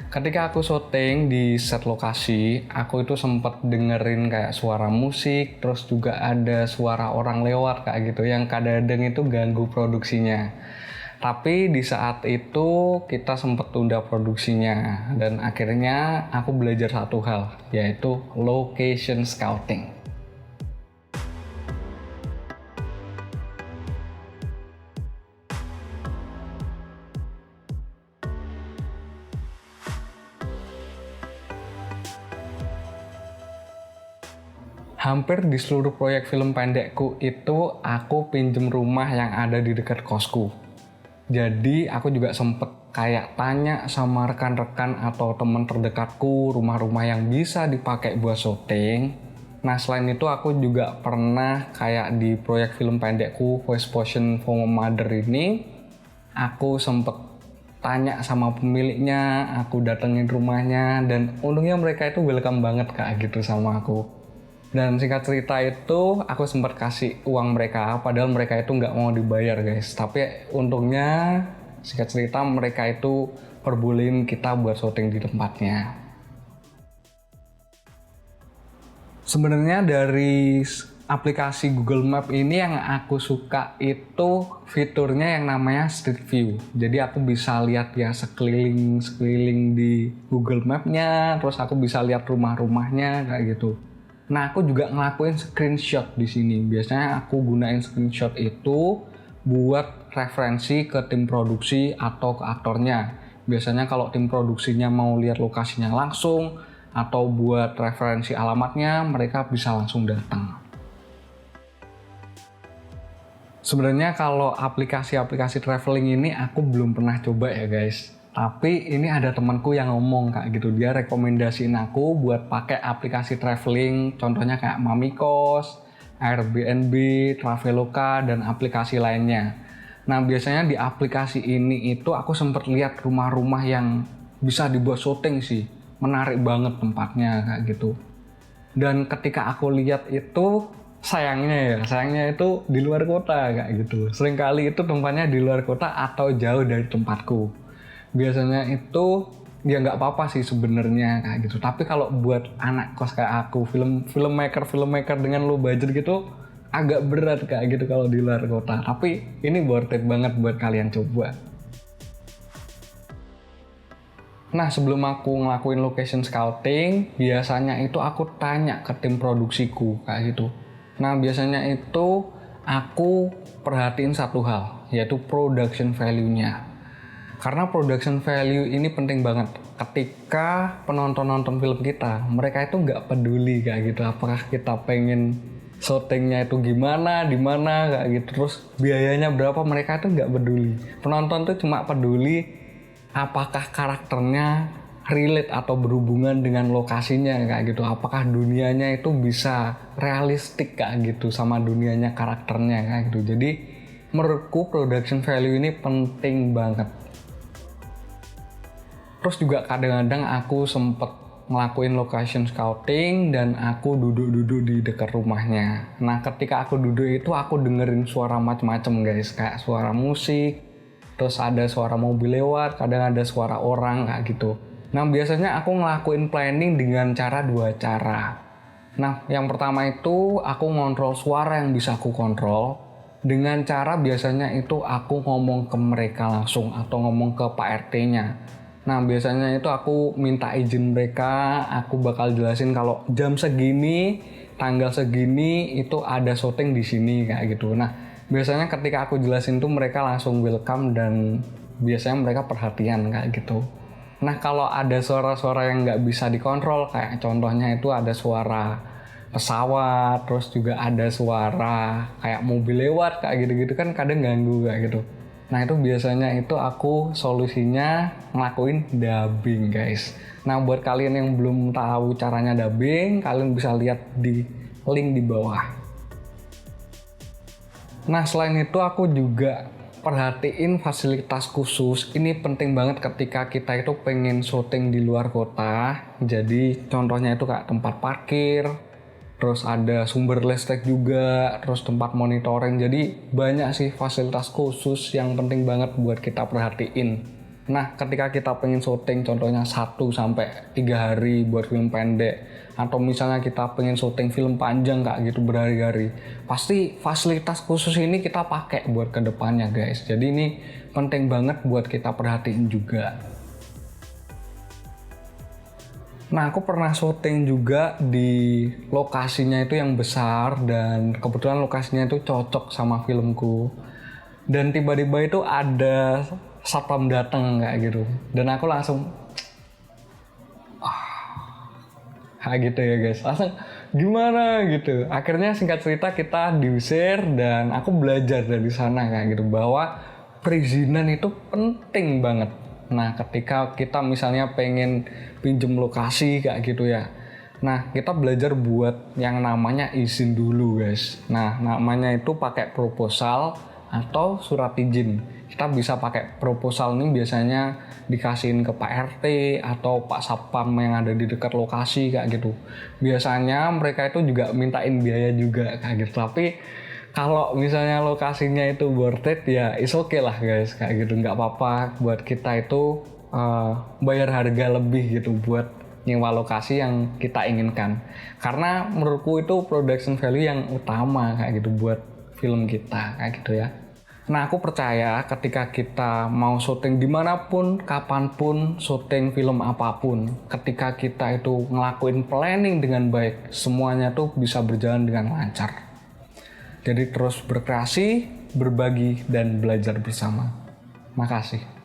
Ketika aku syuting di set lokasi, aku itu sempet dengerin kayak suara musik, terus juga ada suara orang lewat kayak gitu yang kadang-kadang itu ganggu produksinya. Tapi di saat itu kita sempet tunda produksinya dan akhirnya aku belajar satu hal, yaitu location scouting. Hampir di seluruh proyek film pendekku itu aku pinjem rumah yang ada di dekat kosku. Jadi aku juga sempet kayak tanya sama rekan-rekan atau teman terdekatku rumah-rumah yang bisa dipakai buat syuting. Nah selain itu aku juga pernah kayak di proyek film pendekku Voice Potion for Mother ini, aku sempet tanya sama pemiliknya, aku datengin rumahnya, dan untungnya mereka itu welcome banget kayak gitu sama aku. Dan singkat cerita itu aku sempat kasih uang mereka, padahal mereka itu nggak mau dibayar guys. Tapi untungnya singkat cerita mereka itu perbolehin kita buat syuting di tempatnya. Sebenarnya dari aplikasi Google Map ini yang aku suka itu fiturnya yang namanya Street View. Jadi aku bisa lihat ya sekeliling di Google Map-nya, terus aku bisa lihat rumah-rumahnya kayak gitu. Nah, aku juga ngelakuin screenshot di sini. Biasanya aku gunain screenshot itu buat referensi ke tim produksi atau ke aktornya. Biasanya kalau tim produksinya mau lihat lokasinya langsung atau buat referensi alamatnya, mereka bisa langsung datang. Sebenarnya kalau aplikasi-aplikasi traveling ini aku belum pernah coba ya guys. Tapi ini ada temanku yang ngomong kayak gitu, dia rekomendasiin aku buat pakai aplikasi traveling, contohnya kayak Mamikos, Airbnb, Traveloka, dan aplikasi lainnya. Nah biasanya di aplikasi ini itu aku sempat lihat rumah-rumah yang bisa dibuat syuting sih, menarik banget tempatnya kayak gitu. Dan ketika aku lihat itu sayangnya itu di luar kota kayak gitu. Seringkali itu tempatnya di luar kota atau jauh dari tempatku. Biasanya itu ya nggak apa-apa sih sebenarnya kayak gitu, tapi kalau buat anak kos kayak aku, filmmaker dengan low budget gitu agak berat kayak gitu kalau di luar kota. Tapi ini worth it banget buat kalian coba. Nah sebelum aku ngelakuin location scouting, biasanya itu aku tanya ke tim produksiku kayak gitu. Nah biasanya itu aku perhatiin satu hal, yaitu production value-nya. Karena production value ini penting banget. Ketika penonton nonton film kita, mereka itu nggak peduli kayak gitu. Apakah kita pengen syutingnya itu gimana, di mana kayak gitu. Terus biayanya berapa, mereka itu nggak peduli. Penonton tuh cuma peduli apakah karakternya relate atau berhubungan dengan lokasinya kayak gitu. Apakah dunianya itu bisa realistik kayak gitu sama dunianya karakternya kayak gitu. Jadi menurutku production value ini penting banget. Terus juga kadang-kadang aku sempet ngelakuin location scouting dan aku duduk-duduk di dekat rumahnya. Nah ketika aku duduk itu aku dengerin suara macam-macam guys, kayak suara musik, terus ada suara mobil lewat, kadang ada suara orang kayak gitu. Nah biasanya aku ngelakuin planning dengan dua cara. Nah yang pertama itu aku ngontrol suara yang bisa aku kontrol dengan cara biasanya itu aku ngomong ke mereka langsung atau ngomong ke Pak RT-nya. Nah biasanya itu aku minta izin mereka, aku bakal jelasin kalau jam segini, tanggal segini itu ada syuting di sini kayak gitu. Nah biasanya ketika aku jelasin tuh mereka langsung welcome dan biasanya mereka perhatian kayak gitu. Nah kalau ada suara-suara yang nggak bisa dikontrol, kayak contohnya itu ada suara pesawat, terus juga ada suara kayak mobil lewat kayak gitu-gitu kan kadang ganggu kayak gitu. Nah itu biasanya itu aku solusinya ngelakuin dubbing guys. Nah buat kalian yang belum tahu caranya dubbing, kalian bisa lihat di link di bawah. Nah selain itu aku juga perhatiin fasilitas khusus. Ini penting banget ketika kita itu pengen syuting di luar kota. Jadi contohnya itu kayak tempat parkir, terus ada sumber listrik juga, terus tempat monitoring. Jadi banyak sih fasilitas khusus yang penting banget buat kita perhatiin. Nah, ketika kita pengen syuting contohnya 1 sampai 3 hari buat film pendek, atau misalnya kita pengen syuting film panjang kayak gitu berhari-hari, pasti fasilitas khusus ini kita pakai buat kedepannya guys. Jadi ini penting banget buat kita perhatiin juga. Nah, aku pernah syuting juga di lokasinya itu yang besar, dan kebetulan lokasinya itu cocok sama filmku. Dan tiba-tiba itu ada satpam datang kayak gitu, dan aku langsung gitu ya guys, langsung gimana gitu. Akhirnya singkat cerita kita diusir, dan aku belajar dari sana kayak gitu bahwa perizinan itu penting banget. Nah, ketika kita misalnya pengen pinjem lokasi kayak gitu ya, nah kita belajar buat yang namanya izin dulu guys. Nah, namanya itu pakai proposal atau surat izin. Kita bisa pakai proposal ini biasanya dikasihin ke Pak RT atau Pak Satpam yang ada di dekat lokasi kayak gitu. Biasanya mereka itu juga mintain biaya juga kayak gitu. Tapi kalau misalnya lokasinya itu worth it ya is okay lah guys kayak gitu. Nggak apa-apa buat kita itu bayar harga lebih gitu buat nyewa lokasi yang kita inginkan. Karena menurutku itu production value yang utama kayak gitu buat film kita kayak gitu ya. Nah, aku percaya ketika kita mau syuting dimanapun, kapanpun, syuting film apapun, ketika kita itu ngelakuin planning dengan baik, semuanya tuh bisa berjalan dengan lancar. Jadi terus berkreasi, berbagi, dan belajar bersama. Makasih.